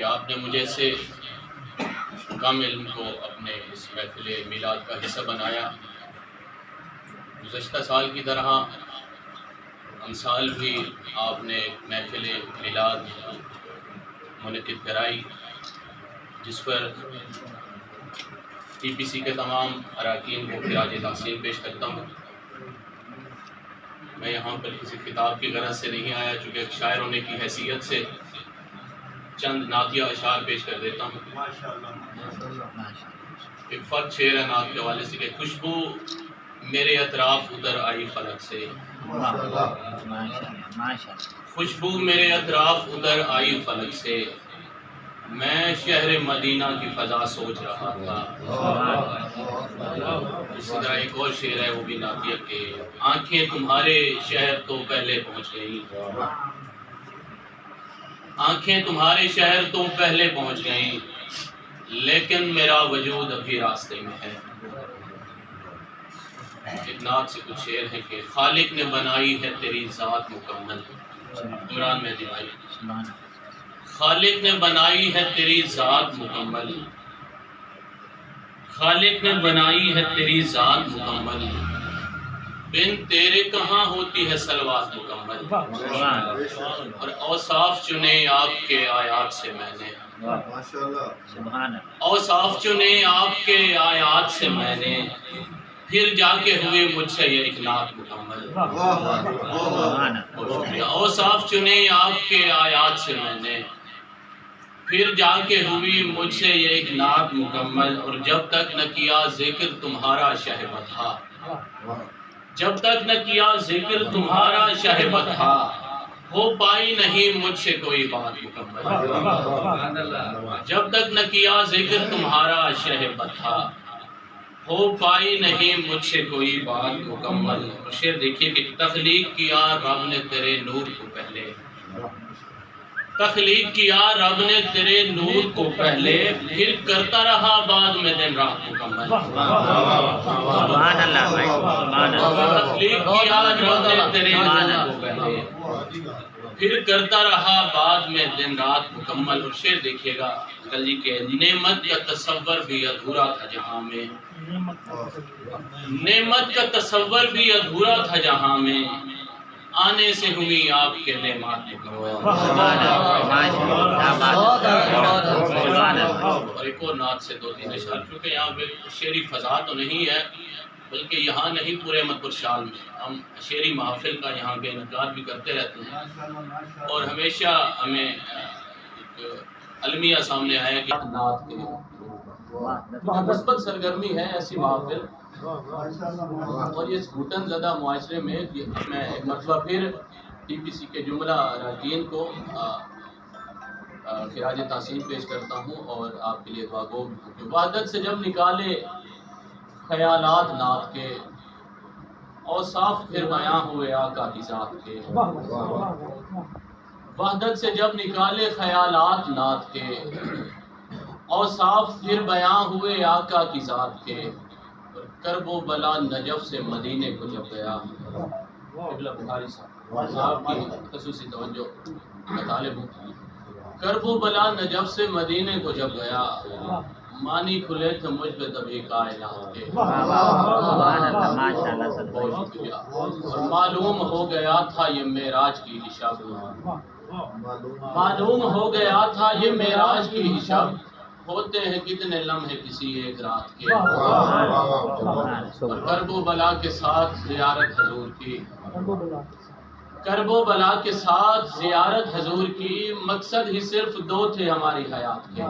کہ آپ نے مجھے سے کم علم کو اپنے اس محفل میلاد کا حصہ بنایا۔ گزشتہ سال کی طرح اس سال بھی آپ نے محفل میلاد منعقد کرائی، جس پر ٹی پی سی کے تمام اراکین کو خراج تحسین پیش کرتا ہوں۔ میں یہاں پر کسی خطاب کی غرض سے نہیں آیا، چونکہ ایک شاعر ہونے کی حیثیت سے چند نعتیہ اشعار پیش کر دیتا ہوں۔ ایک فرد شعر ہے نعت کے حوالے سے کہ خوشبو میرے اطراف ادھر آئی فلک سے، خوشبو میرے اطراف ادھر آئی فلک سے، میں شہر مدینہ کی فضا سوچ رہا تھا۔ اسی طرح ایک اور شعر ہے، وہ بھی نعتیہ کہ آنکھیں تمہارے شہر تو پہلے پہنچ گئی، آنکھیں تمہارے شہر تو پہلے پہنچ گئیں، لیکن میرا وجود ابھی راستے میں ہے۔ ایک نعت سے کچھ شعر ہے کہ خالق نے بنائی ہے تیری ذات مکمل، عمران مہدی بھائی، خالق نے بنائی ہے تیری ذات مکمل، خالق نے بنائی ہے تیری ذات مکمل، بن تیرے کہاں ہوتی ہے سلوات مکمل، اور اوصاف چنے آپ کے آیات سے میں نے، اوصاف چنے آپ کے آیات سے میں نے، پھر جا کے ہوئے مجھ سے یہ ایک نعت مکمل، اوصاف چنے آپ کے آیات سے میں نے، پھر جا کے ہوئی مجھ سے یہ ایک نعت مکمل، اور جب تک نہ کیا ذکر تمہارا شہ بطحا، جب تک نہ کیا ذکر تمہارا شہ بطحا، ہو پائی نہیں مجھ سے کوئی بات مکمل، جب تک نہ کیا ذکر تمہارا شہ بطحا، ہو پائی نہیں مجھ سے کوئی بات مکمل۔ اور شعر دیکھیے کہ تخلیق کیا رب نے تیرے نور کو پہلے، تخلیق کیا رب نے تیرے نور کو پہلے، پھر کرتا رہا بعد میں دن رات مکمل، تخلیق کیا رب نے تیرے نور کو پہلے، پھر کرتا رہا بعد میں دن رات مکمل۔ اور شعر دیکھیے گا انکل جی کہ نعمت کا تصور بھی ادھورا تھا جہاں میں، نعمت کا تصور بھی ادھورا تھا جہاں میں، آنے سے ہوئی آپ کے نعمات مکمل۔ اور ایک اور نعت سے دو تین اشعار، کیونکہ یہاں پہ شعری فضا تو نہیں ہے، بلکہ یہاں نہیں پورے احمد پور شال میں ہم شعری محافل کا یہاں پہ انعقاد بھی کرتے رہتے ہیں، اور ہمیشہ ہمیں ایک المیہ سامنے آیا کہ نعت کے مثبت سرگرمی ہے ایسی محافل، اور یہ گھٹن زدہ معاشرے میں میں ایک مرتبہ پھر ٹی پی سی کے جملہ اراکین کو خراج تحسین پیش کرتا ہوں، اور آپ کے لیے دعا گو کہ وحدت سے جب نکالے خیالات نعت کے، اوصاف پھر بیاں ہوئے آقا کی ذات کے، وحدت سے جب نکالے خیالات نعت کے، اوصاف پھر بیاں ہوئے آقا کی ذات کے، اور کرب و بلا نجف سے مدینے کو جب گیا، قبلہ بخاری صاحب کی خصوصی توجہ کا طالب ہوں، کرب و بلا نجف سے مدینے کو جب گیا، مانی کھلے تھے مجھ پہ تبھی کائنات کے، بہت شکریہ، اور معلوم ہو گیا تھا یہ معراج کی شب، معلوم ہو گیا تھا یہ معراج کی شب، ہوتے ہیں کتنے لمحے کسی ایک رات کے، اور کرب و بلا کے ساتھ زیارت حضور کی، کرب و بلا کے ساتھ زیارت حضور کی، مقصد ہی صرف دو تھے ہماری حیات کے۔